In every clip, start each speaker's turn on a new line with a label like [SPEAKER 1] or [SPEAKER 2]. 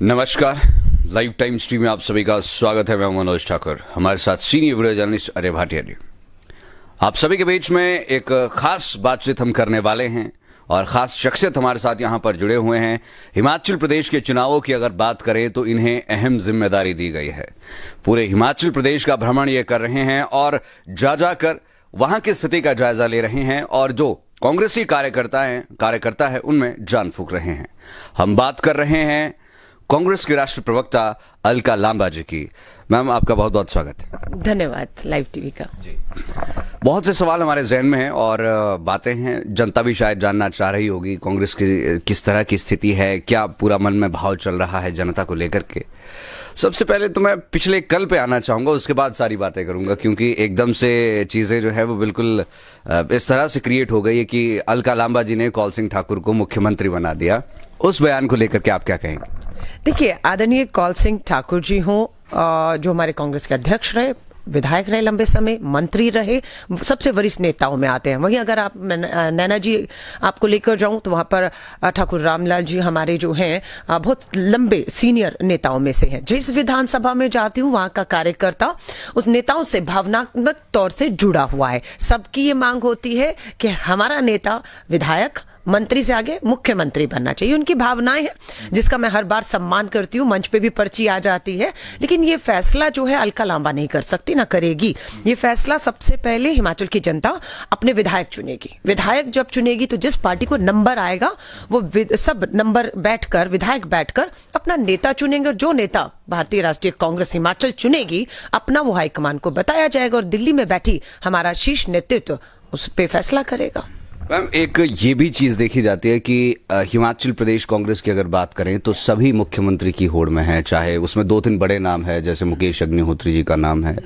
[SPEAKER 1] नमस्कार, live time stream में आप सभी का स्वागत है। मैं मनोज ठाकुर, हमारे साथ senior video journalist Ajay Bhatia ji. आप सभी के बीच में एक खास बातचीत हम करने वाले हैं और खास शख्सियत हमारे साथ यहां पर जुड़े हुए हैं। हिमाचल प्रदेश के चुनावों की अगर बात करें तो इन्हें अहम जिम्मेदारी दी गई है। पूरे हिमाचल प्रदेश का भ्रमण ये कर रहे हैं और जाकर वहां की स्थिति का जायजा ले रहे हैं और जो कांग्रेसी कार्यकर्ता है उनमें जान फूंक रहे हैं। हम बात कर रहे हैं कांग्रेस के राष्ट्रीय प्रवक्ता अलका लांबा जी की। मैम, आपका बहुत बहुत स्वागत है।
[SPEAKER 2] धन्यवाद लाइव टीवी का
[SPEAKER 1] जी। बहुत से सवाल हमारे जहन में हैं और बातें हैं, जनता भी शायद जानना चाह रही होगी कांग्रेस की किस तरह की स्थिति है, क्या पूरा मन में भाव चल रहा है जनता को लेकर के। सबसे पहले तो मैं पिछले कल पे आना चाहूंगा, उसके बाद सारी बातें करूंगा, क्योंकि एकदम से चीजें जो है वो बिल्कुल इस तरह से क्रिएट हो गई है कि अलका लांबा जी ने कौल सिंह ठाकुर को मुख्यमंत्री बना दिया। उस बयान को लेकर के आप क्या कहेंगे?
[SPEAKER 2] देखिए, आदरणीय कौल सिंह ठाकुर जी हों, जो हमारे कांग्रेस के अध्यक्ष रहे, विधायक रहे लंबे समय, मंत्री रहे, सबसे वरिष्ठ नेताओं में आते हैं। वहीं अगर आप नैना जी आपको लेकर जाऊं तो वहां पर ठाकुर रामलाल जी हमारे जो हैं बहुत लंबे सीनियर नेताओं में से हैं। जिस विधानसभा में जाती हूं वहां का कार्यकर्ता उस नेताओं से भावनात्मक तौर से जुड़ा हुआ है। सबकी ये मांग होती है कि हमारा नेता विधायक मंत्री से आगे मुख्यमंत्री बनना चाहिए। उनकी भावनाएं हैं जिसका मैं हर बार सम्मान करती हूं, मंच पे भी पर्ची आ जाती है। लेकिन ये फैसला जो है अलका लांबा नहीं कर सकती, ना करेगी। ये फैसला सबसे पहले हिमाचल की जनता अपने विधायक चुनेगी। विधायक जब चुनेगी तो जिस पार्टी को नंबर आएगा वो सब नंबर बैठकर, विधायक बैठकर अपना नेता चुनेंगे। और जो नेता भारतीय राष्ट्रीय कांग्रेस हिमाचल चुनेगी अपना वो हाईकमान को बताया जाएगा और दिल्ली में बैठी हमारा शीर्ष नेतृत्व उस पर फैसला करेगा।
[SPEAKER 1] मैम, एक ये भी चीज देखी जाती है कि हिमाचल प्रदेश कांग्रेस की अगर बात करें तो सभी मुख्यमंत्री की होड़ में है। चाहे उसमें 2-3 बड़े नाम है, जैसे मुकेश अग्निहोत्री जी का नाम है,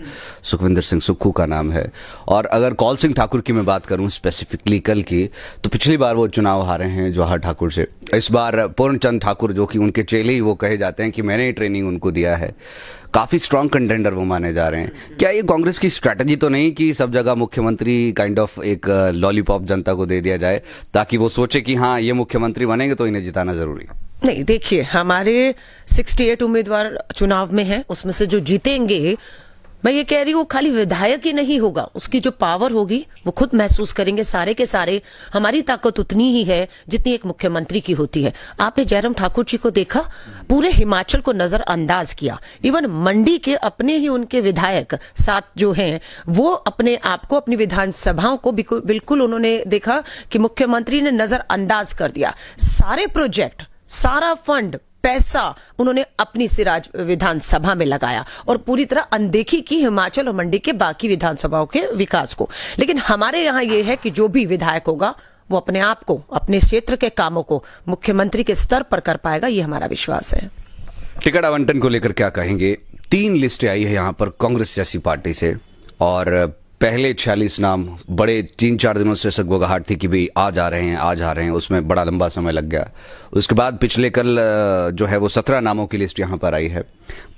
[SPEAKER 1] सुखविंदर सिंह सुक्खू का नाम है, और अगर कौल सिंह ठाकुर की मैं बात करूं स्पेसिफिकली कल की, तो पिछली बार वो चुनाव हारे हैं जवाहर ठाकुर से। इस बार पूर्ण चंद ठाकुर, जो कि उनके चेले ही वो कहे जाते हैं कि मैंने ट्रेनिंग उनको दिया है, काफी स्ट्रांग कंटेंडर वो माने जा रहे हैं। क्या ये कांग्रेस की स्ट्रैटेजी तो नहीं कि सब जगह मुख्यमंत्री काइंड ऑफ एक लॉलीपॉप जनता को दे दिया जाए ताकि वो सोचे कि हाँ ये मुख्यमंत्री बनेंगे तो इन्हें जिताना जरूरी है?
[SPEAKER 2] नहीं, देखिए, हमारे 68 उम्मीदवार चुनाव में हैं, उसमें से जो जीतेंगे, मैं ये कह रही हूँ खाली विधायक ही नहीं होगा, उसकी जो पावर होगी वो खुद महसूस करेंगे सारे के सारे। हमारी ताकत उतनी ही है जितनी एक मुख्यमंत्री की होती है। आपने जयराम ठाकुर जी को देखा, पूरे हिमाचल को नजरअंदाज किया। इवन मंडी के अपने ही उनके विधायक साथ जो हैं वो अपने आप को, अपनी विधानसभाओं को बिल्कुल उन्होंने देखा कि मुख्यमंत्री ने नजरअंदाज कर दिया। सारे प्रोजेक्ट, सारा फंड, पैसा उन्होंने अपनी सिराज विधानसभा में लगाया और पूरी तरह अनदेखी की हिमाचल और मंडी के बाकी विधानसभाओं के विकास को। लेकिन हमारे यहाँ ये है कि जो भी विधायक होगा वो अपने आप को, अपने क्षेत्र के कामों को मुख्यमंत्री के स्तर पर कर पाएगा, ये हमारा विश्वास है।
[SPEAKER 1] टिकट आवंटन को लेकर क्या कहेंगे? 3 लिस्टें आई है यहाँ पर कांग्रेस जैसी पार्टी से और पहले 46 नाम बड़े 3-4 दिनों से सगबगाहट थी कि भाई आ जा रहे हैं, उसमें बड़ा लंबा समय लग गया। उसके बाद पिछले कल जो है वो 17 नामों की लिस्ट यहाँ पर आई है।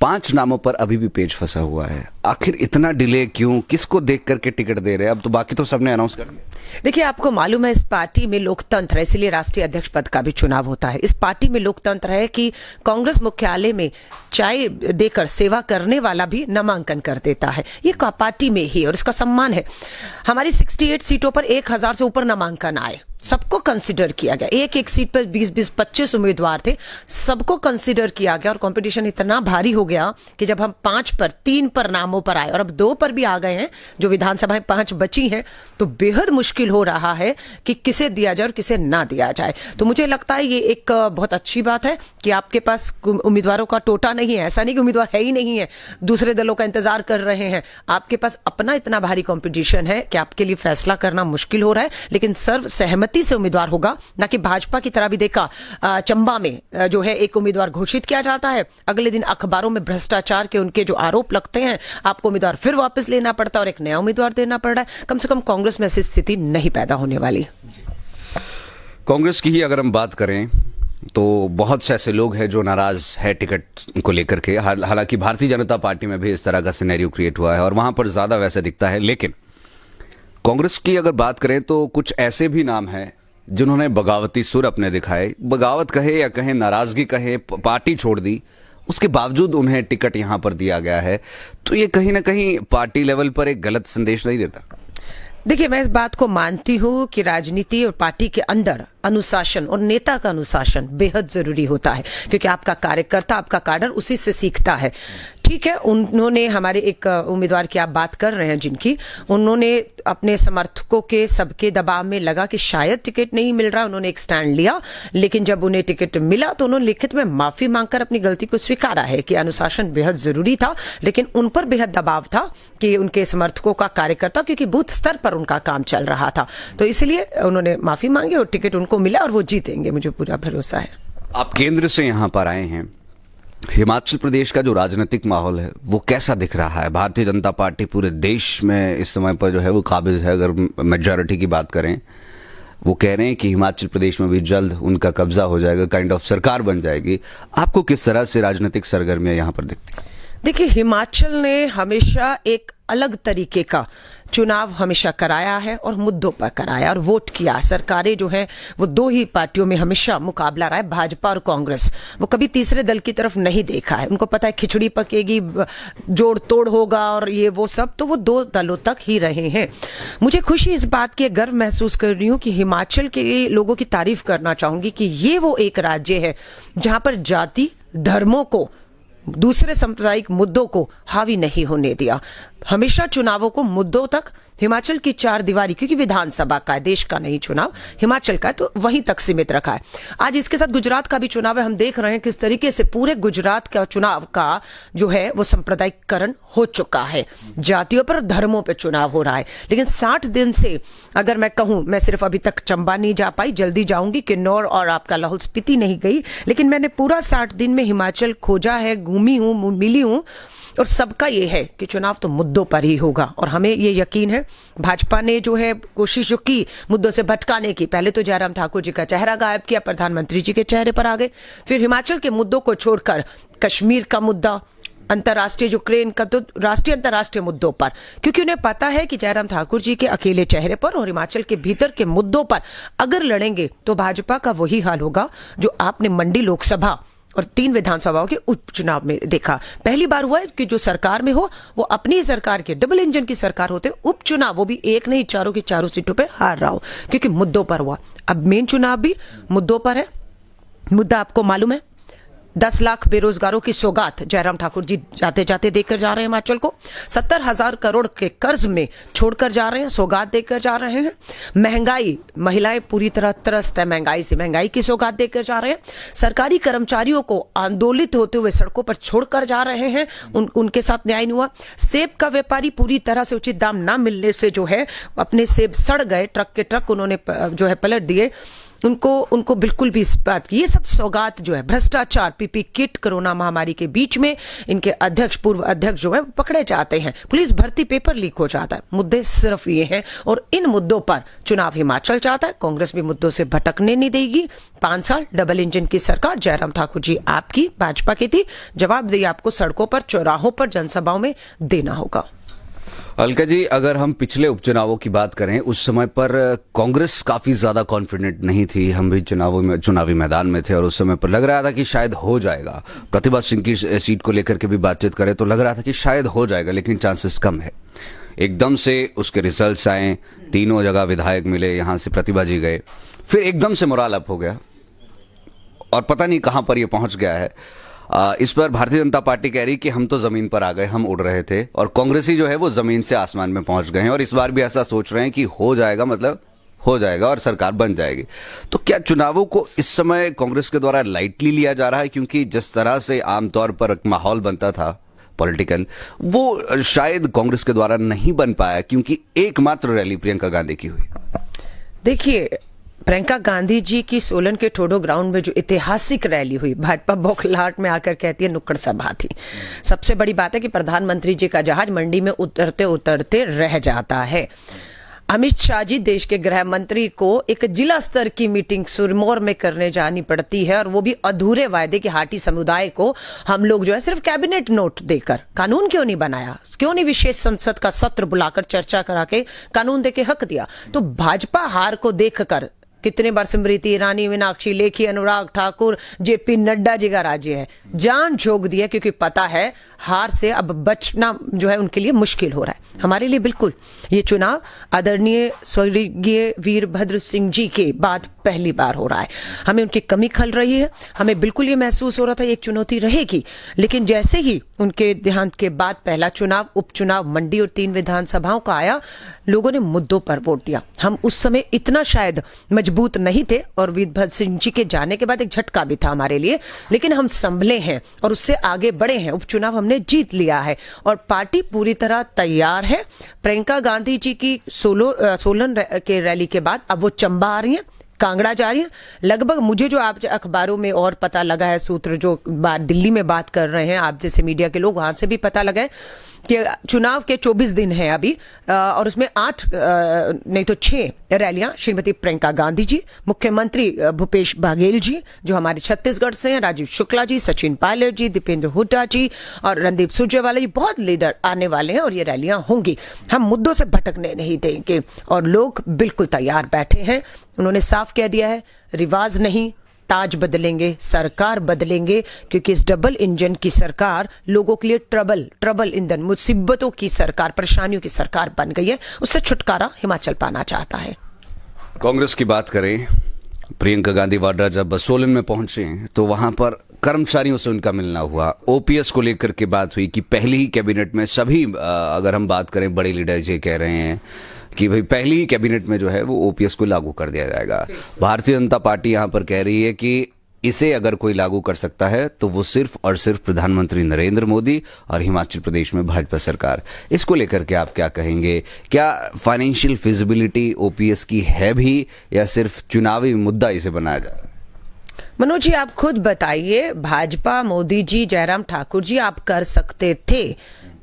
[SPEAKER 1] 5 नामों पर अभी भी पेच फंसा हुआ है। आखिर इतना डिले क्यों? किसको देख करके टिकट दे रहे हैं? अब तो बाकी तो सबने अनाउंस कर दिया।
[SPEAKER 2] देखिए, आपको मालूम है इस पार्टी में लोकतंत्र है, इसलिए राष्ट्रीय अध्यक्ष पद का भी चुनाव होता है। इस पार्टी में लोकतंत्र है कि कांग्रेस मुख्यालय में चाय देकर सेवा करने वाला भी नामांकन कर देता है। ये पार्टी में ही और इसका सम्मान है। हमारी 68 सीटों पर 1000 से ऊपर नामांकन आए, सबको कंसीडर किया गया। एक सीट पर 20-20, 25 उम्मीदवार थे, सबको कंसीडर किया गया और कंपटीशन इतना भारी हो गया कि जब हम 5 पर, 3 पर नामों पर आए और अब 2 पर भी आ गए हैं, जो विधानसभाएं 5 बची हैं, तो बेहद मुश्किल हो रहा है कि किसे दिया जाए और किसे ना दिया जाए। तो मुझे लगता है ये एक बहुत अच्छी बात है कि आपके पास उम्मीदवारों का टोटा नहीं है। ऐसा नहीं कि उम्मीदवार है ही नहीं है, दूसरे दलों का इंतजार कर रहे हैं। आपके पास अपना इतना भारी कंपटीशन है कि आपके लिए फैसला करना मुश्किल हो रहा है। लेकिन सर्व सहमति से उम्मीदवार होगा, ना कि भाजपा की तरह भी देखा चंबा में जो है एक उम्मीदवार घोषित किया जाता है, अगले दिन अखबारों में भ्रष्टाचार के उनके जो आरोप लगते हैं, आपको उम्मीदवार फिर वापस लेना पड़ता है और एक नया उम्मीदवार देना पड़ रहा है। कम से कम कांग्रेस में ऐसी स्थिति नहीं पैदा होने वाली।
[SPEAKER 1] कांग्रेस की ही अगर हम बात करें तो बहुत से ऐसे लोग हैं जो नाराज है टिकट को लेकर के। हालांकि भारतीय जनता पार्टी में भी इस तरह का सिनेरियो क्रिएट हुआ है और वहां पर ज्यादा वैसे दिखता है। लेकिन कांग्रेस की अगर बात करें तो कुछ ऐसे भी नाम हैं जिन्होंने बगावती सुर अपने दिखाए, बगावत कहे या कहे नाराजगी कहे, पार्टी छोड़ दी, उसके बावजूद उन्हें टिकट यहां पर दिया गया है, तो ये कहीं ना कहीं पार्टी लेवल पर एक गलत संदेश नहीं देता?
[SPEAKER 2] देखिए, मैं इस बात को मानती हूं कि राजनीति और पार्टी के अंदर अनुशासन और नेता का अनुशासन बेहद जरूरी होता है, क्योंकि आपका कार्यकर्ता, आपका काडर उसी से सीखता है। ठीक है, उन्होंने हमारे एक उम्मीदवार की आप बात कर रहे हैं जिनकी, उन्होंने अपने समर्थकों के सबके दबाव में लगा कि शायद टिकट नहीं मिल रहा, उन्होंने एक स्टैंड लिया, लेकिन जब उन्हें टिकट मिला तो उन्होंने लिखित में माफी मांगकर अपनी गलती को स्वीकारा है कि अनुशासन बेहद जरूरी था, लेकिन उन पर बेहद दबाव था कि उनके समर्थकों का, कार्यकर्ता, क्योंकि बूथ स्तर पर उनका काम चल रहा था, तो इसलिए उन्होंने माफी मांगी और टिकट उनको मिला और वो जीतेंगे, मुझे पूरा भरोसा है।
[SPEAKER 1] आप केंद्र से यहां पर आए हैं, हिमाचल प्रदेश का जो राजनीतिक माहौल है वो कैसा दिख रहा है? भारतीय जनता पार्टी पूरे देश में इस समय पर जो है वो काबिज है। अगर मेजॉरिटी की बात करें, वो कह रहे हैं कि हिमाचल प्रदेश में भी जल्द उनका कब्जा हो जाएगा, काइंड ऑफ सरकार बन जाएगी। आपको किस तरह से राजनीतिक सरगर्मियां यहां पर दिखती हैं?
[SPEAKER 2] देखिए, हिमाचल ने हमेशा एक अलग तरीके का चुनाव हमेशा कराया है और मुद्दों पर कराया और वोट किया। सरकारें जो है वो दो ही पार्टियों में हमेशा मुकाबला रहा है, भाजपा और कांग्रेस। वो कभी तीसरे दल की तरफ नहीं देखा है। उनको पता है खिचड़ी पकेगी, जोड़ तोड़ होगा और ये वो सब, तो वो दो दलों तक ही रहे हैं। मुझे खुशी इस बात की, गर्व महसूस कर रही हूं कि हिमाचल के लोगों की तारीफ करना चाहूंगी कि ये वो एक राज्य है जहां पर जाति, धर्मों को, दूसरे सांप्रदायिक मुद्दों को हावी नहीं होने दिया। हमेशा चुनावों को मुद्दों तक, हिमाचल की चार दीवारी, क्योंकि विधानसभा का है, देश का नहीं चुनाव, हिमाचल का है, तो वहीं तक सीमित रखा है। आज इसके साथ गुजरात का भी चुनाव है, हम देख रहे हैं किस तरीके से पूरे गुजरात का चुनाव का जो है वो सांप्रदायिककरण हो चुका है, जातियों पर, धर्मों पर चुनाव हो रहा है। लेकिन 60 दिन से अगर मैं कहूं, मैं सिर्फ अभी तक चंबा नहीं जा पाई, जल्दी जाऊंगी, किन्नौर और आपका लाहौल स्पीति नहीं गई, लेकिन मैंने पूरा 60 दिन में हिमाचल खोजा है, घूमी हूं, मिली हूं, और सबका ये है कि चुनाव तो मुद्दों पर ही होगा। और हमें ये यकीन है, भाजपा ने जो है कोशिश जो की मुद्दों से भटकाने की, पहले तो जयराम ठाकुर जी का चेहरा गायब किया, प्रधानमंत्री जी के चेहरे पर आ गए, फिर हिमाचल के मुद्दों को छोड़कर कश्मीर का मुद्दा, अंतर्राष्ट्रीय यूक्रेन का, तो राष्ट्रीय अंतर्राष्ट्रीय मुद्दों पर, क्योंकि उन्हें पता है कि जयराम ठाकुर जी के अकेले चेहरे पर और हिमाचल के भीतर के मुद्दों पर अगर लड़ेंगे तो भाजपा का वही हाल होगा जो आपने मंडी लोकसभा और 3 विधानसभाओं के उपचुनाव में देखा। पहली बार हुआ है कि जो सरकार में हो वो अपनी सरकार के, डबल इंजन की सरकार होते, उपचुनाव वो भी एक नहीं, चारों की चारों सीटों पे हार रहा हो, क्योंकि मुद्दों पर हुआ। अब मेन चुनाव भी मुद्दों पर है। मुद्दा आपको मालूम है, 10 लाख बेरोजगारों की सौगात जयराम ठाकुर जी जाते जाते देकर जा रहे हैं हिमाचल को, 70,000 करोड़ के कर्ज में छोड़कर जा रहे हैं, सौगात देकर जा रहे हैं। महंगाई, महिलाएं पूरी तरह त्रस्त है महंगाई से, महंगाई की सौगात देकर जा रहे हैं। सरकारी कर्मचारियों को आंदोलित होते हुए सड़कों पर छोड़कर जा रहे हैं, उनके साथ न्याय नहीं हुआ। सेब का व्यापारी पूरी तरह से उचित दाम ना मिलने से जो है अपने सेब सड़ गए, ट्रक के ट्रक उन्होंने जो है पलट दिए, उनको बिल्कुल भी इस बात की, ये सब सौगात जो है, भ्रष्टाचार, पीपी किट, कोरोना महामारी के बीच में इनके अध्यक्ष, पूर्व अध्यक्ष जो है पकड़े जाते हैं, पुलिस भर्ती पेपर लीक हो जाता है। मुद्दे सिर्फ ये हैं और इन मुद्दों पर चुनाव हिमाचल चाहता है। कांग्रेस भी मुद्दों से भटकने नहीं देगी। 5 साल डबल इंजन की सरकार जयराम ठाकुर जी आपकी, भाजपा की थी, जवाबदेही आपको सड़कों पर, चौराहों पर, जनसभाओं में देना होगा।
[SPEAKER 1] अलका जी, अगर हम पिछले उपचुनावों की बात करें, उस समय पर कांग्रेस काफी ज्यादा कॉन्फिडेंट नहीं थी। हम भी चुनावी मैदान में थे और उस समय पर लग रहा था कि शायद हो जाएगा। प्रतिभा सिंह की सीट को लेकर के भी बातचीत करें तो लग रहा था कि शायद हो जाएगा, लेकिन चांसेस कम है। एकदम से उसके रिजल्ट्स आए, 3 जगह विधायक मिले, यहां से प्रतिभा जी गए, फिर एकदम से मोराल अप हो गया और पता नहीं कहां पर यह पहुंच गया है। इस पर भारतीय जनता पार्टी कह रही कि हम तो जमीन पर आ गए, हम उड़ रहे थे, और कांग्रेसी जो है वो जमीन से आसमान में पहुंच गए हैं और इस बार भी ऐसा सोच रहे हैं कि हो जाएगा, मतलब हो जाएगा और सरकार बन जाएगी। तो क्या चुनावों को इस समय कांग्रेस के द्वारा लाइटली लिया जा रहा है? क्योंकि जिस तरह से आमतौर पर माहौल बनता था पॉलिटिकल, वो शायद कांग्रेस के द्वारा नहीं बन पाया, क्योंकि एकमात्र रैली प्रियंका गांधी की हुई।
[SPEAKER 2] देखिए, प्रियंका गांधी जी की सोलन के ठोडो ग्राउंड में जो ऐतिहासिक रैली हुई, भाजपा बौखलाहट में आकर कहती है नुक्कड़ सभा थी। सबसे बड़ी बात है कि प्रधानमंत्री जी का जहाज मंडी में उतरते उतरते रह जाता है। अमित शाह जी, देश के गृह मंत्री को एक जिला स्तर की मीटिंग सिरमौर में करने जानी पड़ती है, और वो भी अधूरे वायदे के हाटी समुदाय को हम लोग जो है सिर्फ कैबिनेट नोट देकर। कानून क्यों नहीं बनाया? क्यों नहीं विशेष संसद का सत्र बुलाकर चर्चा करा के कानून देके हक दिया? तो भाजपा हार को देखकर कितने बार स्मृति ईरानी, मीनाक्षी लेखी, अनुराग ठाकुर, जेपी नड्डा जी का राज्य है। जान झोंक दिया क्योंकि पता है हार से अब बचना जो है उनके लिए मुश्किल हो रहा है। हमारे लिए बिल्कुल ये चुनाव आदरणीय स्वर्गीय वीरभद्र सिंह जी के बाद पहली बार हो रहा है। हमें उनकी कमी खल रही है। हमें बिल्कुल ये महसूस हो रहा था एक चुनौती रहेगी, लेकिन जैसे ही उनके देहांत के बाद पहला चुनाव, उपचुनाव मंडी और 3 विधानसभाओं का आया, लोगों ने मुद्दों पर वोट दिया। हम उस समय इतना शायद मजबूत नहीं थे और वीरभद्र सिंह जी के जाने के बाद एक झटका भी था हमारे लिए, लेकिन हम संभले हैं और उससे आगे बढ़े हैं। उपचुनाव हमने जीत लिया है और पार्टी पूरी तरह तैयार है। प्रियंका गांधी जी की सोलन के रैली के बाद अब वो चंबा आ रही है, कांगड़ा जा रही है। लगभग मुझे जो आप अखबारों में और पता लगा है, सूत्र जो दिल्ली में बात कर रहे हैं, आप जैसे मीडिया के लोग, वहां से भी पता लगा है कि चुनाव के 24 दिन हैं अभी और उसमें 8 नहीं तो 6 रैलियां श्रीमती प्रियंका गांधी जी, मुख्यमंत्री भूपेश बघेल जी जो हमारे छत्तीसगढ़ से हैं, राजीव शुक्ला जी, सचिन पायलट जी, दीपेंद्र हुड्डा जी और रणदीप सुरजेवाला जी, बहुत लीडर आने वाले हैं और ये रैलियां होंगी। हम मुद्दों से भटकने नहीं देंगे और लोग बिल्कुल तैयार बैठे हैं। उन्होंने साफ कह दिया है, रिवाज नहीं, ताज बदलेंगे, सरकार बदलेंगे, क्योंकि इस डबल इंजन की सरकार लोगों के लिए ट्रबल ईंधन, मुसीबतों की सरकार, परेशानियों की सरकार बन गई है। उससे छुटकारा हिमाचल पाना चाहता है।
[SPEAKER 1] कांग्रेस की बात करें, प्रियंका गांधी वाड्रा जब सोलन में पहुंचे तो वहां पर कर्मचारियों से उनका मिलना हुआ। ओपीएस को लेकर के बात हुई कि पहली ही कैबिनेट में सभी, अगर हम बात करें बड़े लीडर ये कह रहे हैं कि भाई पहली ही कैबिनेट में जो है वो ओपीएस को लागू कर दिया जाएगा। भारतीय जनता पार्टी यहां पर कह रही है कि इसे अगर कोई लागू कर सकता है तो वो सिर्फ और सिर्फ प्रधानमंत्री नरेंद्र मोदी और हिमाचल प्रदेश में भाजपा सरकार। इसको लेकर के आप क्या कहेंगे? क्या फाइनेंशियल फिजिबिलिटी ओपीएस की है भी या सिर्फ चुनावी मुद्दा इसे बनाया जा रहा है?
[SPEAKER 2] मनोज जी, आप खुद बताइए, भाजपा, मोदी जी, जयराम ठाकुर जी, आप कर सकते थे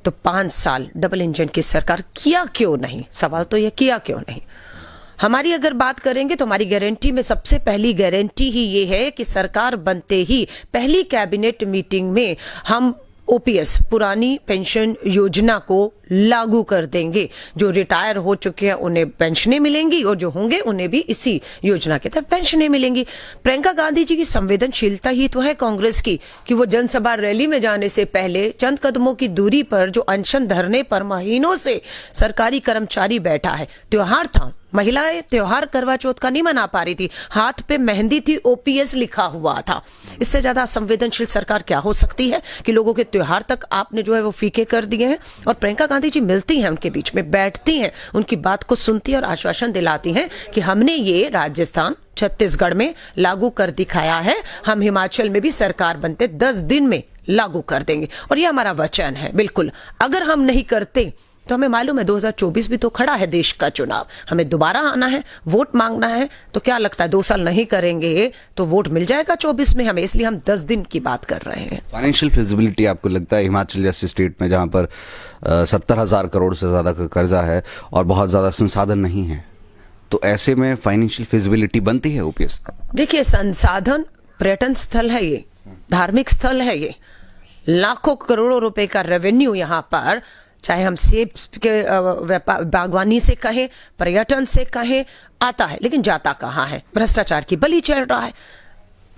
[SPEAKER 2] तो 5 साल डबल इंजन की सरकार किया क्यों नहीं? सवाल तो यह किया क्यों नहीं। हमारी अगर बात करेंगे तो हमारी गारंटी में सबसे पहली गारंटी ही ये है कि सरकार बनते ही पहली कैबिनेट मीटिंग में हम ओपीएस, पुरानी पेंशन योजना को लागू कर देंगे। जो रिटायर हो चुके हैं उन्हें पेंशनें मिलेंगी और जो होंगे उन्हें भी इसी योजना के तहत पेंशनें मिलेंगी। प्रियंका गांधी जी की संवेदनशीलता ही तो है कांग्रेस की कि वो जनसभा रैली में जाने से पहले चंद कदमों की दूरी पर जो अनशन धरने पर महीनों से सरकारी कर्मचारी बैठा है, त्योहार था, महिलाएं त्योहार करवा चौथ का नहीं मना पा रही थी, हाथ पे मेहंदी थी, ओपीएस लिखा हुआ था। इससे ज्यादा संवेदनशील सरकार क्या हो सकती है कि लोगों के त्योहार तक आपने जो है वो फीके कर दिए हैं। और प्रियंका गांधी जी मिलती हैं, उनके बीच में बैठती हैं, उनकी बात को सुनती हैं और आश्वासन दिलाती हैं कि हमने ये राजस्थान, छत्तीसगढ़ में लागू कर दिखाया है, हम हिमाचल में भी सरकार बनते 10 दिन में लागू कर देंगे और ये हमारा वचन है। बिल्कुल, अगर हम नहीं करते तो हमें मालूम है 2024 भी तो खड़ा है देश का चुनाव, हमें दोबारा आना है, वोट मांगना है। तो क्या लगता है 2 साल नहीं करेंगे तो वोट मिल जाएगा 24 में हमें? इसलिए हम 10 दिन की बात कर रहे हैं।
[SPEAKER 1] फाइनेंशियल फिजिबिलिटी आपको लगता है हिमाचल जैसे स्टेट में जहां पर 70,000 करोड़ से ज्यादा का कर्जा है और बहुत ज्यादा संसाधन नहीं है, तो ऐसे में फाइनेंशियल फिजिबिलिटी बनती है ओपीएस? देखिए,
[SPEAKER 2] संसाधन, पर्यटन स्थल है ये, धार्मिक स्थल है ये, लाखों करोड़ों रुपए का रेवेन्यू यहाँ पर, चाहे हम सेब के बागवानी से कहें, पर्यटन से कहें, आता है, लेकिन जाता कहाँ है? भ्रष्टाचार की बलि चढ़ रहा है।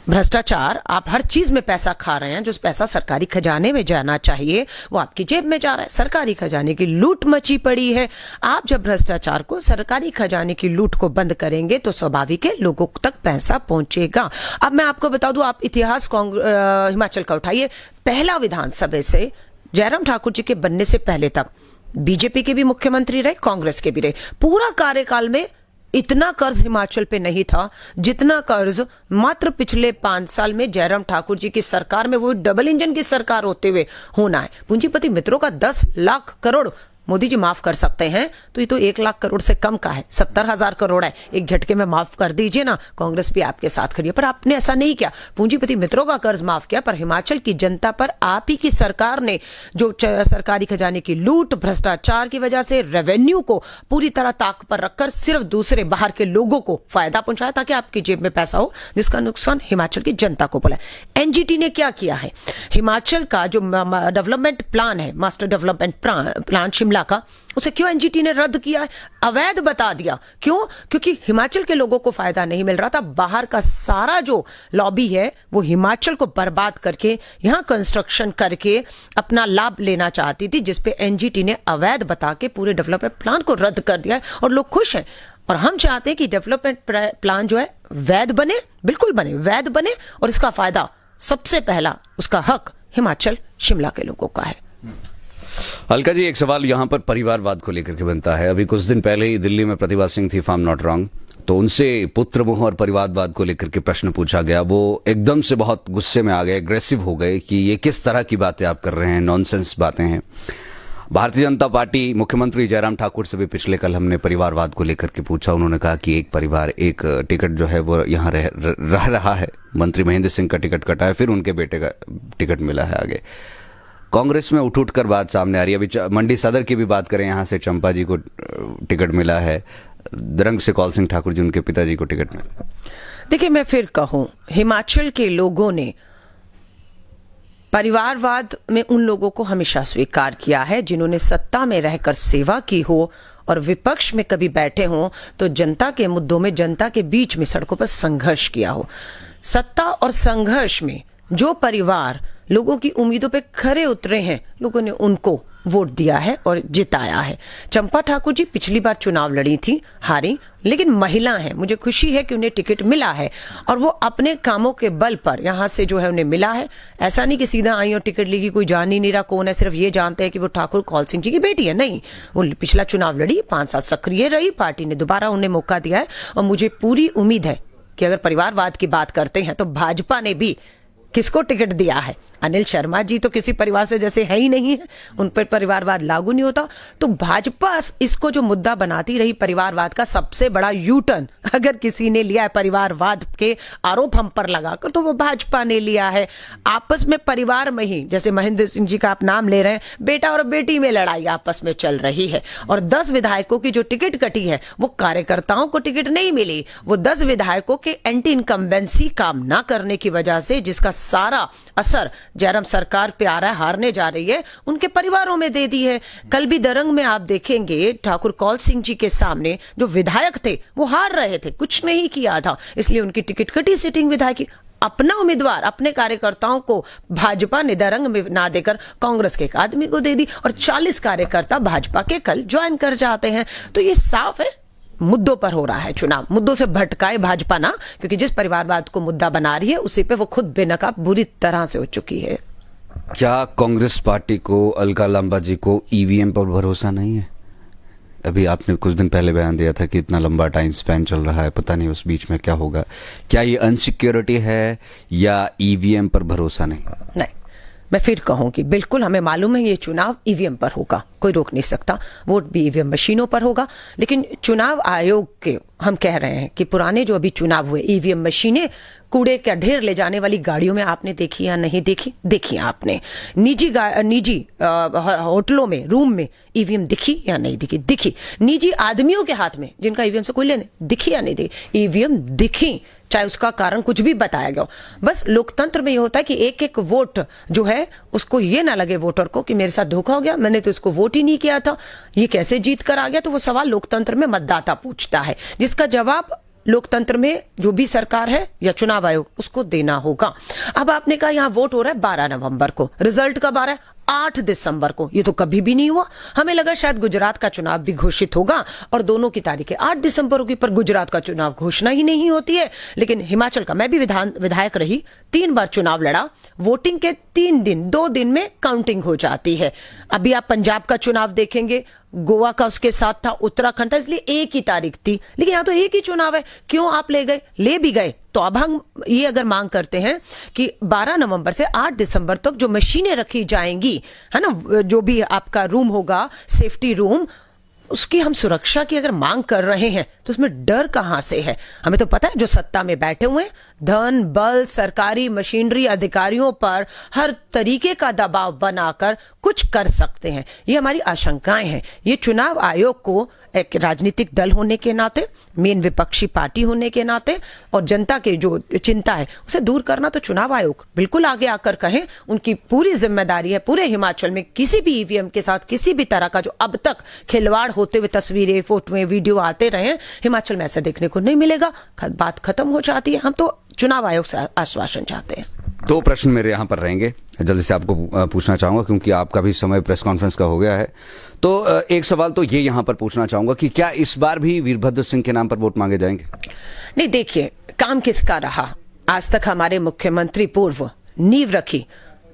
[SPEAKER 2] भ्रष्टाचार, आप हर चीज में पैसा खा रहे हैं, जो पैसा सरकारी खजाने में जाना चाहिए वो आपकी जेब में जा रहा है। सरकारी खजाने की लूट मची पड़ी है। आप जब भ्रष्टाचार को, सरकारी खजाने की लूट को बंद करेंगे तो स्वाभाविक है लोगों तक पैसा पहुंचेगा। अब मैं आपको बता दूं, आप इतिहास हिमाचल का उठाइए, पहला विधानसभा से जयराम ठाकुर जी के बनने से पहले तक बीजेपी के भी मुख्यमंत्री रहे, कांग्रेस के भी रहे, पूरा कार्यकाल में इतना कर्ज हिमाचल पे नहीं था जितना कर्ज मात्र पिछले 5 साल में जयराम ठाकुर जी की सरकार में, वो डबल इंजन की सरकार होते हुए होना है। पूंजीपति मित्रों का 10 लाख करोड़ मोदी जी माफ कर सकते हैं, तो ये तो 1 लाख करोड़ से कम का है, 70,000 करोड़ है। एक झटके में माफ कर दीजिए ना, कांग्रेस भी आपके साथ खड़ी है। पर आपने ऐसा नहीं किया, पूंजीपति मित्रों का कर्ज माफ किया, पर हिमाचल की जनता पर आप ही की सरकार ने जो सरकारी खजाने की लूट, भ्रष्टाचार की वजह से रेवेन्यू को पूरी तरह ताक पर रखकर सिर्फ दूसरे बाहर के लोगों को फायदा पहुंचाया ताकि आपकी जेब में पैसा हो, जिसका नुकसान हिमाचल की जनता को बोला। एनजीटी ने क्या किया है? हिमाचल का जो डेवलपमेंट प्लान है, master development plan Shimla Shimla का, उसे क्यों एनजीटी ने रद्द किया है, अवैध बता दिया। क्यों? क्योंकि हिमाचल के लोगों को फायदा नहीं मिल रहा था। बाहर का सारा जो लॉबी है वो हिमाचल को बर्बाद करके यहां कंस्ट्रक्शन करके अपना लाभ लेना चाहती थी, जिसपे एनजीटी ने अवैध बता के पूरे डेवलपमेंट प्लान को रद्द कर दिया है और लोग खुश हैं। और हम चाहते हैं कि डेवलपमेंट प्लान जो है वैध बने, बिल्कुल बने, वैध बने, और इसका फायदा सबसे पहला उसका हक हिमाचल शिमला के लोगों का है।
[SPEAKER 1] अलका जी, एक सवाल यहां पर परिवारवाद को लेकर के बनता है। अभी कुछ दिन पहले ही दिल्ली में प्रतिभा सिंह थी, if I am not wrong, तो उनसे पुत्र मोह और परिवारवाद को लेकर के प्रश्न पूछा गया। वो एकदम से बहुत गुस्से में आ गए, एग्रेसिव हो गए कि ये किस तरह की बातें आप कर रहे हैं, नॉनसेंस बातें हैं। भारतीय जनता पार्टी मुख्यमंत्री जयराम ठाकुर से भी पिछले कल हमने परिवारवाद को लेकर के पूछा। उन्होंने कहा कि एक परिवार, एक टिकट जो है वो यहाँ रह रहा है। मंत्री महेंद्र सिंह का टिकट कटा है, फिर उनके बेटे का टिकट मिला है आगे। कांग्रेस में उठ कर बात सामने आ रही है। अभी मंडी सदर की भी बात करें, यहाँ से चंपा जी को टिकट मिला है, दरंग से कौल सिंह ठाकुर जी, उनके पिताजी को टिकट मिला।
[SPEAKER 2] देखिए, मैं फिर कहूं, हिमाचल के लोगों ने परिवारवाद में उन लोगों को हमेशा स्वीकार किया है जिन्होंने सत्ता में रहकर सेवा की हो और विपक्ष में कभी बैठे हों तो जनता के मुद्दों में, जनता के बीच में सड़कों पर संघर्ष किया हो। सत्ता और संघर्ष में जो परिवार लोगों की उम्मीदों पे खरे उतरे हैं, लोगों ने उनको वोट दिया है और जिताया है। चंपा ठाकुर जी पिछली बार चुनाव लड़ी थी, हारी, लेकिन महिला हैं। मुझे खुशी है कि उन्हें टिकट मिला है और वो अपने कामों के बल पर यहां से जो है उन्हें मिला है। ऐसा नहीं कि सीधा आई और टिकट लेगी, कोई जान ही नहीं रहा कौन है, सिर्फ ये जानते हैं कि वो ठाकुर कौल सिंह जी की बेटी है। नहीं, वो पिछला चुनाव लड़ी, 5 साल सक्रिय रही, पार्टी ने दोबारा उन्हें मौका दिया है। और मुझे पूरी उम्मीद है कि अगर परिवारवाद की बात करते हैं तो भाजपा ने भी किसको टिकट दिया है। अनिल शर्मा जी तो किसी परिवार से जैसे है ही नहीं है, उन पर परिवारवाद लागू नहीं होता। तो भाजपा इसको जो मुद्दा बनाती रही परिवारवाद का, सबसे बड़ा यू टर्न अगर किसी ने लिया है परिवारवाद के आरोप हम पर लगाकर, तो वो भाजपा ने लिया है। आपस में परिवार में ही, जैसे महेंद्र सिंह जी का आप नाम ले रहे हैं, बेटा और बेटी में लड़ाई आपस में चल रही है। और 10 विधायकों की जो टिकट कटी है वो कार्यकर्ताओं को टिकट नहीं मिली, वो 10 विधायकों के एंटी इनकम्बेंसी काम ना करने की वजह से, जिसका सारा असर जयराम सरकार पे आ रहा है, हारने जा रही है, उनके परिवारों में दे दी है। कल भी दरंग में आप देखेंगे ठाकुर कौल सिंह जी के सामने जो विधायक थे वो हार रहे थे, कुछ नहीं किया था, इसलिए उनकी टिकट कटी सिटिंग विधायक की। अपना उम्मीदवार, अपने कार्यकर्ताओं को भाजपा ने दरंग में ना देकर कांग्रेस के एक आदमी को दे दी और 40 कार्यकर्ता भाजपा के कल ज्वाइन कर जाते हैं। तो ये साफ है, मुद्दों पर हो रहा है चुनाव। मुद्दों से भटकाए भाजपा ना, क्योंकि जिस परिवारवाद को मुद्दा बना रही है उसी पे वो खुद बेनकाब बुरी तरह से हो चुकी है।
[SPEAKER 1] क्या कांग्रेस पार्टी को, अलका लांबा जी को ईवीएम पर भरोसा नहीं है? अभी आपने कुछ दिन पहले बयान दिया था कि इतना लंबा टाइम स्पैन चल रहा है, पता नहीं उस बीच में क्या होगा। क्या ये अनसिक्योरिटी है या ईवीएम पर भरोसा नहीं?
[SPEAKER 2] नहीं, मैं फिर कहूं कि बिल्कुल हमें मालूम है ये चुनाव ईवीएम पर होगा, कोई रोक नहीं सकता। वोट भी ईवीएम मशीनों पर होगा, लेकिन चुनाव आयोग के हम कह रहे हैं कि पुराने जो अभी चुनाव हुए, ईवीएम मशीनें कूड़े का ढेर ले जाने वाली गाड़ियों में आपने देखी या नहीं देखी? देखी आपने। निजी होटलों में, रूम में ईवीएम दिखी या नहीं दिखी? दिखी। निजी आदमियों के हाथ में जिनका ईवीएम से कोई लेने, दिखी या नहीं दिखी? ईवीएम दिखी, चाहे उसका कारण कुछ भी बताया गया हो। बस लोकतंत्र में ये होता है कि एक एक वोट जो है उसको ये ना लगे वोटर को कि मेरे साथ धोखा हो गया, मैंने तो इसको वोट ही नहीं किया था, ये कैसे जीत कर आ गया। तो वो सवाल लोकतंत्र में मतदाता पूछता है, जिसका जवाब लोकतंत्र में जो भी सरकार है या चुनाव आयोग उसको देना होगा। अब आपने कहा यहां वोट हो रहा है 12 नवंबर को, रिजल्ट कब आ रहा है? 8 दिसंबर को। ये तो कभी भी नहीं हुआ। हमें लगा शायद गुजरात का चुनाव भी घोषित होगा और दोनों की तारीखें 8 दिसंबर होगी, पर गुजरात का चुनाव घोषणा ही नहीं होती है। लेकिन हिमाचल का, मैं भी विधायक रही, 3 बार चुनाव लड़ा, वोटिंग के 3 दिन 2 दिन में काउंटिंग हो जाती है। अभी आप पंजाब का चुनाव देखेंगे, गोवा का उसके साथ था, उत्तराखंड था, इसलिए एक ही तारीख थी। लेकिन यहां तो एक ही चुनाव है, क्यों आप ले गए? ले भी गए तो अब हम ये अगर मांग करते हैं कि 12 नवंबर से 8 दिसंबर तक जो मशीनें रखी जाएंगी, है ना, जो भी आपका रूम होगा, सेफ्टी रूम, उसकी हम सुरक्षा की अगर मांग कर रहे हैं तो उसमें डर कहां से है? हमें तो पता है जो सत्ता में बैठे हुए हैं धन बल सरकारी मशीनरी अधिकारियों पर हर तरीके का दबाव बनाकर कुछ कर सकते हैं। ये हमारी आशंकाएं हैं। ये चुनाव आयोग को एक राजनीतिक दल होने के नाते, मेन विपक्षी पार्टी होने के नाते और जनता के जो चिंता है उसे दूर करना तो चुनाव आयोग बिल्कुल आगे आकर कहें। उनकी पूरी जिम्मेदारी है। पूरे हिमाचल में किसी भी ईवीएम के साथ किसी भी तरह का जो अब तक खिलवाड़ होते हुए तस्वीरें फोटोएं वीडियो आते रहे, हिमाचल में ऐसा देखने को नहीं मिलेगा। बात खत्म हो जाती है। हम तो चुनाव आयोग से आश्वासन चाहते हैं।
[SPEAKER 1] दो प्रश्न मेरे यहाँ पर रहेंगे, जल्दी से आपको पूछना चाहूंगा क्योंकि आपका भी समय प्रेस कॉन्फ्रेंस का हो गया है। तो एक सवाल तो ये यहाँ पर पूछना चाहूंगा कि क्या इस बार भी वीरभद्र सिंह के नाम पर वोट मांगे जाएंगे?
[SPEAKER 2] नहीं, देखिए, काम किसका रहा। आज तक हमारे मुख्यमंत्री पूर्व नींव रखी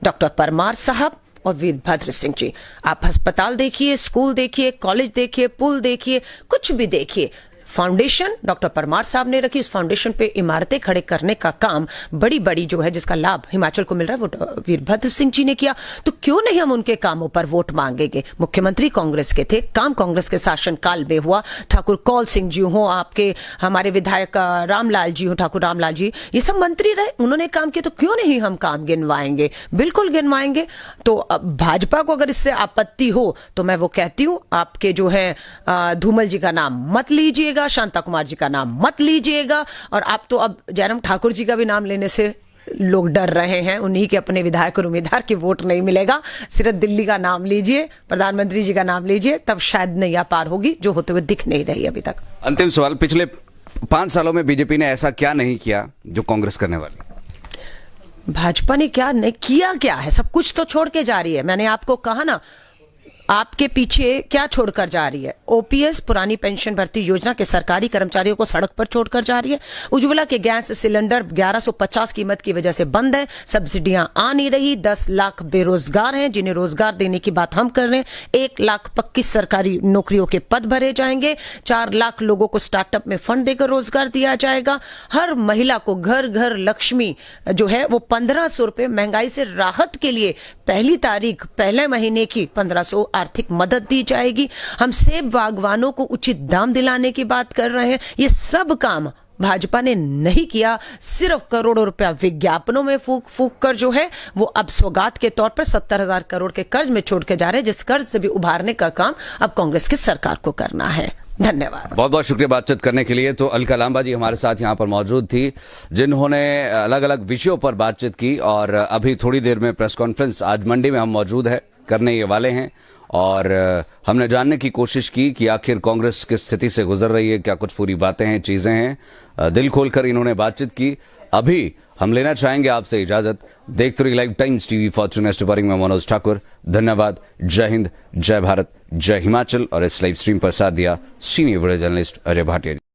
[SPEAKER 2] डॉक्टर परमार साहब और वीरभद्र सिंह जी। आप अस्पताल देखिए, स्कूल देखिए, कॉलेज देखिए, पुल देखिए, कुछ भी देखिए, फाउंडेशन डॉक्टर परमार साहब ने रखी। उस फाउंडेशन पे इमारतें खड़े करने का काम बड़ी बड़ी जो है जिसका लाभ हिमाचल को मिल रहा है वो वीरभद्र सिंह जी ने किया। तो क्यों नहीं हम उनके कामों पर वोट मांगेंगे? मुख्यमंत्री कांग्रेस के थे, काम कांग्रेस के शासनकाल में हुआ। ठाकुर कौल सिंह जी हो, आपके हमारे विधायक रामलाल जी हो, ठाकुर रामलाल जी, ये सब मंत्री रहे, उन्होंने काम किया। तो क्यों नहीं हम काम गिनवाएंगे? बिल्कुल गिनवाएंगे। तो भाजपा को अगर इससे आपत्ति हो तो मैं वो कहती हूं, आपके जो है धूमल जी का नाम मत लीजिएगा, शांता कुमार जी का नाम मत लीजिएगा। और आप तो अब जयराम ठाकुर जी का भी नाम लेने से लोग डर रहे हैं। उन्हीं के अपने विधायक और उम्मीदवार की वोट नहीं मिलेगा। सिर्फ दिल्ली का नाम लीजिए, प्रधानमंत्री जी का नाम लीजिए, तब शायद नैया पार होगी, जो होते हुए दिख नहीं रही अभी तक।
[SPEAKER 1] अंतिम सवाल, पिछले 5 सालों में बीजेपी ने ऐसा क्या नहीं किया जो कांग्रेस करने वाली?
[SPEAKER 2] भाजपा ने क्या नहीं किया? क्या है, सब कुछ तो छोड़ के जा रही है। मैंने आपको कहा ना, आपके पीछे क्या छोड़कर जा रही है? ओपीएस पुरानी पेंशन भर्ती योजना के सरकारी कर्मचारियों को सड़क पर छोड़कर जा रही है। उज्ज्वला के गैस सिलेंडर 1150 कीमत की वजह से बंद है। सब्सिडियां आ नहीं रही। 10 लाख बेरोजगार हैं जिन्हें रोजगार देने की बात हम कर रहे हैं। 1 लाख पक्की सरकारी नौकरियों के पद भरे जाएंगे। 4 लाख लोगों को स्टार्टअप में फंड देकर रोजगार दिया जाएगा। हर महिला को घर घर लक्ष्मी जो है वो 1500 रुपए महंगाई से राहत के लिए पहली तारीख पहले महीने की 1500 आर्थिक मदद दी जाएगी। हम सेब बागवानों को उचित दाम दिलाने की बात कर रहे हैं। ये सब काम भाजपा ने नहीं किया। सिर्फ करोड़ों रुपया विज्ञापनों में फूक फूक कर जो है वो अब सौगात के तौर पर 70,000 करोड़ के कर्ज में छोड़ के जा रहे हैं, जिस कर्ज से भी उभारने का काम अब कांग्रेस की सरकार को करना है। धन्यवाद।
[SPEAKER 1] बहुत बहुत शुक्रिया बातचीत करने के लिए। तो अलका लांबा जी हमारे साथ यहाँ पर मौजूद थी, जिन्होंने अलग अलग विषयों पर बातचीत की। और अभी थोड़ी देर में प्रेस कॉन्फ्रेंस आज मंडी में हम मौजूद है करने ये वाले हैं। और हमने जानने की कोशिश की कि आखिर कांग्रेस किस स्थिति से गुजर रही है, क्या कुछ पूरी बातें हैं, चीजें हैं। दिल खोलकर इन्होंने बातचीत की। अभी हम लेना चाहेंगे आपसे इजाजत। देखते रहिए live times TV. Fortune reporting में मनोज ठाकुर। धन्यवाद। जय हिंद, जय भारत, जय हिमाचल। और इस लाइव स्ट्रीम पर साथ दिया senior video journalist Ajay Bhatia.